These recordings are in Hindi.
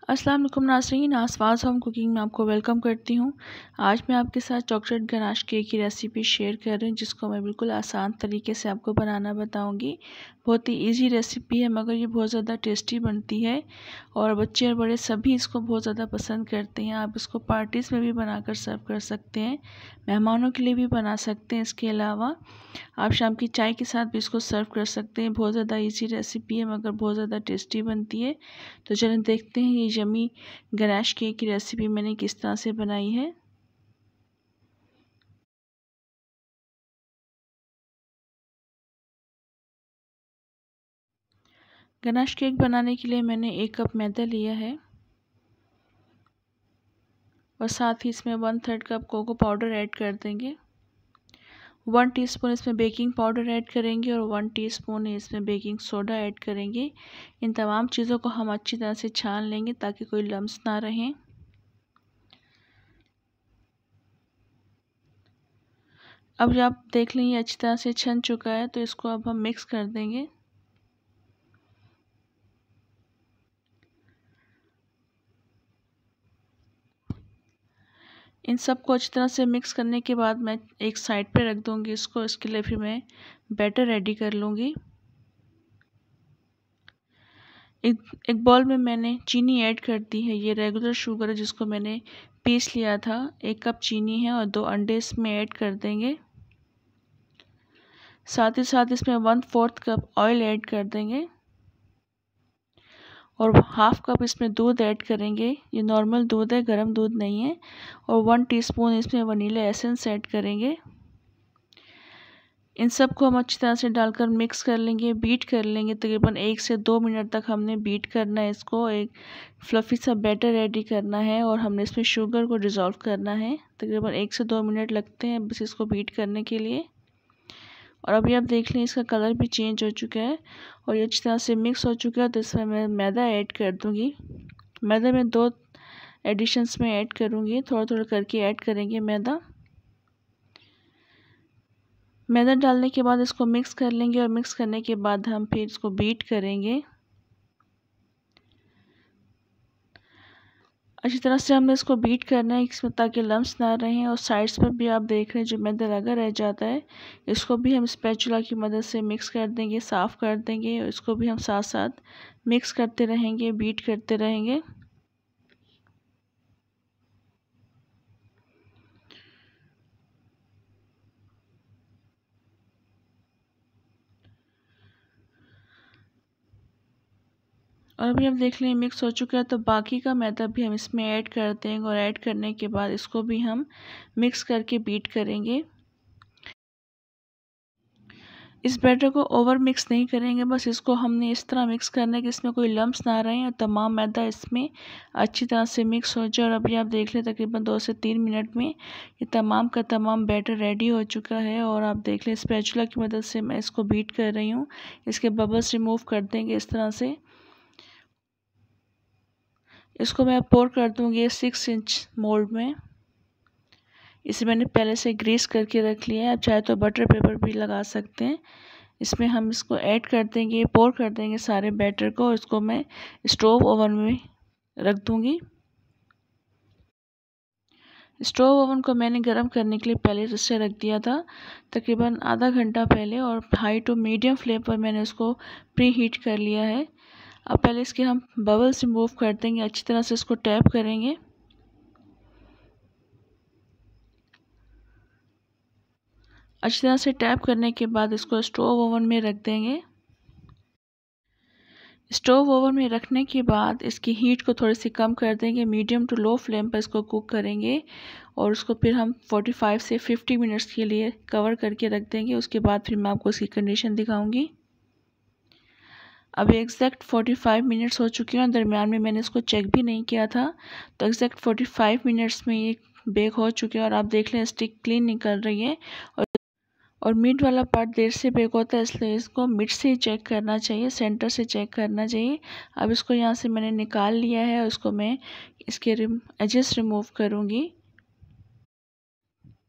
अस्सलाम वालेकुम नाज़रीन, आसवास होम कुकिंग में आपको वेलकम करती हूँ। आज मैं आपके साथ चॉकलेट गनाश केक की रेसिपी शेयर कर रही हूँ, जिसको मैं बिल्कुल आसान तरीके से आपको बनाना बताऊँगी। बहुत ही इजी रेसिपी है, मगर ये बहुत ज़्यादा टेस्टी बनती है और बच्चे और बड़े सभी इसको बहुत ज़्यादा पसंद करते हैं। आप इसको पार्टीज़ में भी बनाकर सर्व कर सकते हैं, मेहमानों के लिए भी बना सकते हैं। इसके अलावा आप शाम की चाय के साथ भी इसको सर्व कर सकते हैं। बहुत ज़्यादा इजी रेसिपी है, मगर बहुत ज़्यादा टेस्टी बनती है। तो चलें देखते हैं ये यम्मी गनाश केक की रेसिपी मैंने किस तरह से बनाई है। गनाश केक बनाने के लिए मैंने 1 कप मैदा लिया है और साथ ही इसमें 1/3 कप कोको पाउडर ऐड कर देंगे। 1 टीस्पून इसमें बेकिंग पाउडर ऐड करेंगे और 1 टीस्पून इसमें बेकिंग सोडा ऐड करेंगे। इन तमाम चीज़ों को हम अच्छी तरह से छान लेंगे ताकि कोई लम्स ना रहें। अब जब आप देख लें ये अच्छी तरह से छन चुका है, तो इसको अब हम मिक्स कर देंगे। इन सबको अच्छी तरह से मिक्स करने के बाद मैं एक साइड पे रख दूंगी इसको। इसके लिए फिर मैं बैटर रेडी कर लूँगी। एक बाउल में मैंने चीनी ऐड कर दी है। ये रेगुलर शुगर है जिसको मैंने पीस लिया था। 1 कप चीनी है और 2 अंडे इसमें ऐड कर देंगे। साथ ही साथ इसमें 1/4 कप ऑयल ऐड कर देंगे और 1/2 कप इसमें दूध ऐड करेंगे। ये नॉर्मल दूध है, गर्म दूध नहीं है। और 1 टीस्पून इसमें वनीला एसेंस ऐड करेंगे। इन सब को हम अच्छी तरह से डालकर मिक्स कर लेंगे, बीट कर लेंगे। तकरीबन 1 से 2 मिनट तक हमने बीट करना है इसको। एक फ्लफ़ी सा बैटर रेडी करना है और हमने इसमें शुगर को डिज़ोल्व करना है। तकरीबन 1 से 2 मिनट लगते हैं बस इसको बीट करने के लिए। और अभी आप देख लें इसका कलर भी चेंज हो चुका है और ये अच्छी तरह से मिक्स हो चुका है। तो इसमें मैं मैदा ऐड कर दूँगी। मैदा में 2 एडिशंस में ऐड करूँगी, थोड़ा थोड़ा करके ऐड करेंगे मैदा। मैदा डालने के बाद इसको मिक्स कर लेंगे और मिक्स करने के बाद हम फिर इसको बीट करेंगे। अच्छी तरह से हमने इसको बीट करना है इसमें, ताकि लम्स ना रहें। और साइड्स पर भी आप देख रहे हैं जो मैदा लगा रह जाता है, इसको भी हम स्पैचुला की मदद से मिक्स कर देंगे, साफ़ कर देंगे। और इसको भी हम साथ साथ मिक्स करते रहेंगे, बीट करते रहेंगे। और अभी हम देख लें मिक्स हो चुका है, तो बाकी का मैदा भी हम इसमें ऐड कर देंगे और ऐड करने के बाद इसको भी हम मिक्स करके बीट करेंगे। इस बैटर को ओवर मिक्स नहीं करेंगे, बस इसको हमने इस तरह मिक्स करना है कि इसमें कोई लम्स ना रहें और तमाम मैदा इसमें अच्छी तरह से मिक्स हो जाए। और अभी आप देख लें तकरीबन 2 से 3 मिनट में ये तमाम का तमाम बैटर रेडी हो चुका है। और आप देख लें स्पैचुला की मदद से मैं इसको बीट कर रही हूँ। इसके बबल्स रिमूव कर देंगे इस तरह से। इसको मैं पोर कर दूँगी 6 इंच मोल्ड में। इसे मैंने पहले से ग्रीस करके रख लिया है। आप चाहे तो बटर पेपर भी लगा सकते हैं। इसमें हम इसको ऐड कर देंगे, पोर कर देंगे सारे बैटर को और इसको मैं स्टोव ओवन में रख दूँगी। स्टोव ओवन को मैंने गर्म करने के लिए पहले से रख दिया था, तकरीबन आधा घंटा पहले। और हाई टू मीडियम फ्लेम पर मैंने उसको प्री हीट कर लिया है। अब पहले इसके हम बबल्स रिमूव कर देंगे, अच्छी तरह से इसको टैप करेंगे। अच्छी तरह से टैप करने के बाद इसको स्टोव ओवन में रख देंगे। स्टोव ओवन में रखने के बाद इसकी हीट को थोड़ी सी कम कर देंगे, मीडियम टू लो फ्लेम पर इसको कुक करेंगे। और उसको फिर हम 45 से 50 मिनट्स के लिए कवर करके रख देंगे। उसके बाद फिर मैं आपको इसकी कंडीशन दिखाऊंगी। अब एग्जैक्ट 45 मिनट्स हो चुके हैं। दरमियान में मैंने इसको चेक भी नहीं किया था, तो एग्जैक्ट 45 मिनट्स में ये बेक हो चुके हैं। और आप देख लें स्टिक क्लीन निकल रही है। और मिड वाला पार्ट देर से बेक होता है, इसलिए इसको मिड से ही चेक करना चाहिए, सेंटर से चेक करना चाहिए। अब इसको यहाँ से मैंने निकाल लिया है और इसको मैं इसके एजेस रिमूव करूँगी।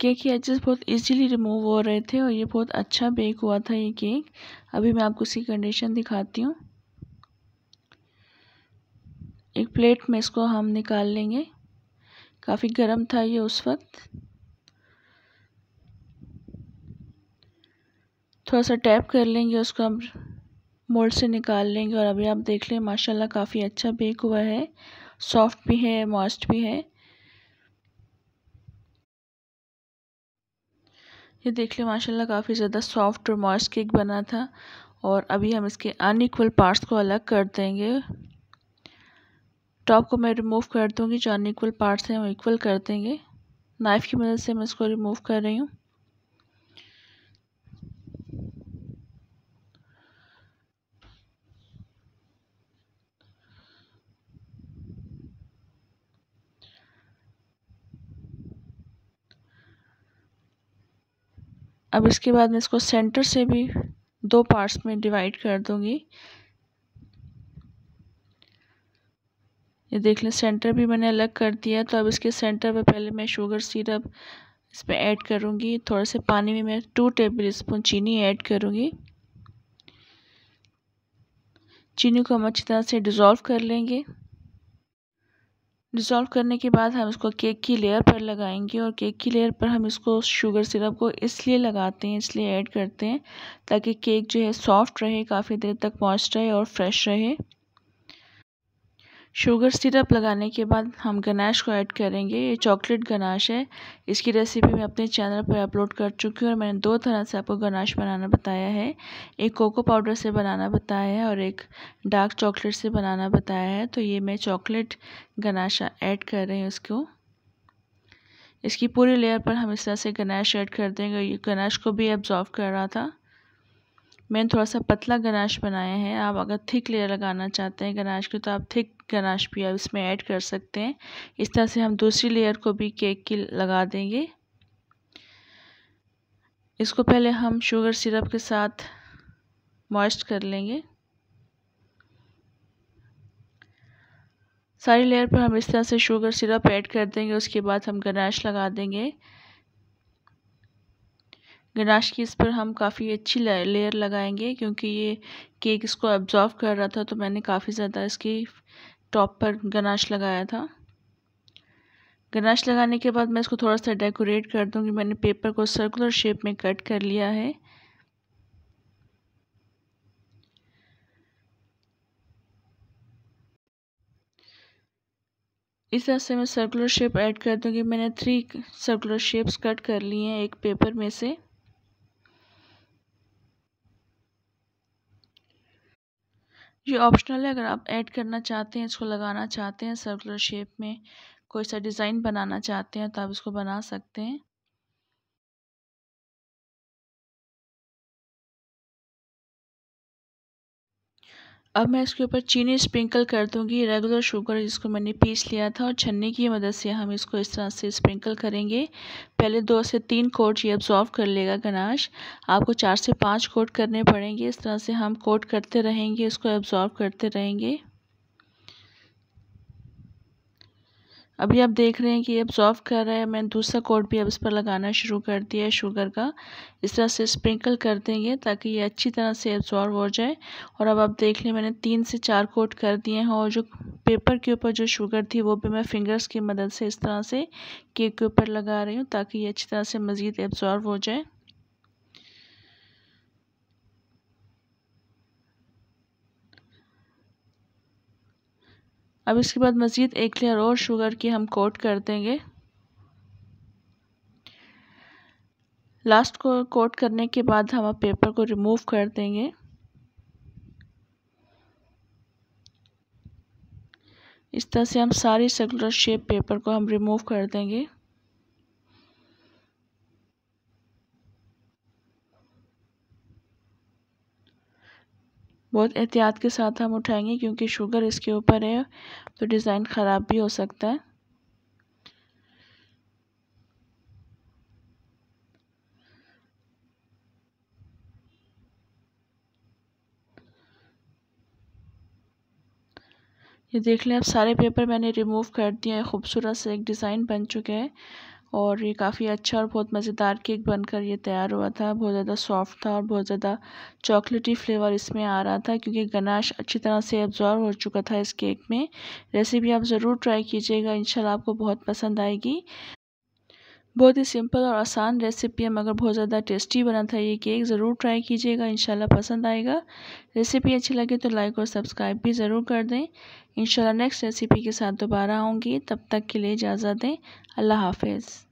केक के एजेस बहुत इजीली रिमूव हो रहे थे और ये बहुत अच्छा बेक हुआ था ये केक। अभी मैं आपको इसकी कंडीशन दिखाती हूँ। एक प्लेट में इसको हम निकाल लेंगे। काफ़ी गर्म था ये उस वक्त। थोड़ा सा टैप कर लेंगे, उसको हम मोल्ड से निकाल लेंगे। और अभी आप देख लें माशाल्लाह काफ़ी अच्छा बेक हुआ है, सॉफ्ट भी है, मॉइस्ट भी है। ये देख लें माशाल्लाह काफ़ी ज़्यादा सॉफ्ट और मॉइस्ट केक बना था। और अभी हम इसके अनइक्वल पार्ट्स को अलग कर देंगे। टॉप को मैं रिमूव कर दूंगी, जो अनइक्वल पार्ट्स हैं वो इक्वल कर देंगे। नाइफ़ की मदद से मैं इसको रिमूव कर रही हूँ। अब इसके बाद मैं इसको सेंटर से भी 2 पार्ट्स में डिवाइड कर दूंगी। ये देख लें सेंटर भी मैंने अलग कर दिया। तो अब इसके सेंटर पे पहले मैं शुगर सिरप इसमें ऐड करूंगी। थोड़े से पानी में मैं 2 टेबल स्पून चीनी ऐड करूंगी। चीनी को हम अच्छी तरह से डिज़ोल्व कर लेंगे। डिज़ोल्व करने के बाद हम इसको केक की लेयर पर लगाएंगे। और केक की लेयर पर हम इसको शुगर सिरप को इसलिए लगाते हैं, इसलिए ऐड करते हैं ताकि केक जो है सॉफ्ट रहे, काफ़ी देर तक मॉइस्ट रहे और फ्रेश रहे। शुगर सिरप लगाने के बाद हम गनाश को ऐड करेंगे। ये चॉकलेट गनाश है। इसकी रेसिपी मैं अपने चैनल पर अपलोड कर चुकी हूँ और मैंने 2 तरह से आपको गनाश बनाना बताया है। एक कोको पाउडर से बनाना बताया है और एक डार्क चॉकलेट से बनाना बताया है। तो ये मैं चॉकलेट गनाश ऐड कर रही हूँ इसको। इसकी पूरी लेयर पर हम इस तरह से गनाश ऐड कर देंगे। ये गनाश को भी एब्जॉर्व कर रहा था। मैंने थोड़ा सा पतला गनाश बनाया है। आप अगर थिक लेयर लगाना चाहते हैं गनाश की तो आप थिक गनाश भी आप इसमें ऐड कर सकते हैं। इस तरह से हम दूसरी लेयर को भी केक की लगा देंगे। इसको पहले हम शुगर सिरप के साथ मॉइस्ट कर लेंगे। सारी लेयर पर हम इस तरह से शुगर सिरप ऐड कर देंगे। उसके बाद हम गनाश लगा देंगे। गनाश की इस पर हम काफ़ी अच्छी लेयर लगाएंगे क्योंकि ये केक इसको एब्जॉर्व कर रहा था। तो मैंने काफ़ी ज़्यादा इसकी टॉप पर गनाश लगाया था। गनाश लगाने के बाद मैं इसको थोड़ा सा डेकोरेट कर दूंगी। मैंने पेपर को सर्कुलर शेप में कट कर लिया है। इस तरह से मैं सर्कुलर शेप ऐड कर दूंगी। मैंने 3 सर्कुलर शेप्स कट कर लिए हैं एक पेपर में से। ये ऑप्शनल है, अगर आप ऐड करना चाहते हैं, इसको लगाना चाहते हैं सर्कुलर शेप में, कोई सा डिज़ाइन बनाना चाहते हैं तो आप इसको बना सकते हैं। अब मैं इसके ऊपर चीनी स्प्रिंकल कर दूंगी। रेगुलर शुगर जिसको मैंने पीस लिया था और छन्नी की मदद से हम इसको इस तरह से स्प्रिंकल करेंगे। पहले 2 से 3 कोट ये अब्जॉर्व कर लेगा गनाश। आपको 4 से 5 कोट करने पड़ेंगे। इस तरह से हम कोट करते रहेंगे, इसको अब्जॉर्व करते रहेंगे। अभी आप देख रहे हैं कि ये अब्जॉर्व कर रहा है। मैंने दूसरा कोट भी अब इस पर लगाना शुरू कर दिया है शुगर का। इस तरह से स्प्रिंकल कर देंगे ताकि ये अच्छी तरह से अब्जॉर्व हो जाए। और अब आप देख लें मैंने 3 से 4 कोट कर दिए हैं। और जो पेपर के ऊपर जो शुगर थी वो भी मैं फिंगर्स की मदद से इस तरह से केक के ऊपर लगा रही हूँ ताकि ये अच्छी तरह से मज़ीद अब्जॉर्व हो जाए। अब इसके बाद मज़ीद एक लेयर और शुगर की हम कोट कर देंगे। लास्ट को कोट करने के बाद हम अब पेपर को रिमूव कर देंगे। इस तरह से हम सारी सर्कुलर शेप पेपर को हम रिमूव कर देंगे। बहुत एहतियात के साथ हम उठाएंगे क्योंकि शुगर इसके ऊपर है तो डिज़ाइन ख़राब भी हो सकता है। ये देख लें अब सारे पेपर मैंने रिमूव कर दिए हैं। खूबसूरत से एक डिज़ाइन बन चुका है। और ये काफ़ी अच्छा और बहुत मज़ेदार केक बनकर ये तैयार हुआ था। बहुत ज़्यादा सॉफ्ट था और बहुत ज़्यादा चॉकलेटी फ्लेवर इसमें आ रहा था, क्योंकि गनाश अच्छी तरह से एब्जॉर्ब हो चुका था इस केक में। रेसिपी आप ज़रूर ट्राई कीजिएगा, इंशाल्लाह आपको बहुत पसंद आएगी। बहुत ही सिंपल और आसान रेसिपी है, मगर बहुत ज़्यादा टेस्टी बना था ये केक। ज़रूर ट्राई कीजिएगा, इंशाल्लाह पसंद आएगा। रेसिपी अच्छी लगे तो लाइक और सब्सक्राइब भी ज़रूर कर दें। इंशाल्लाह नेक्स्ट रेसिपी के साथ दोबारा आऊँगी, तब तक के लिए इजाज़त दें। अल्लाह हाफ़िज़।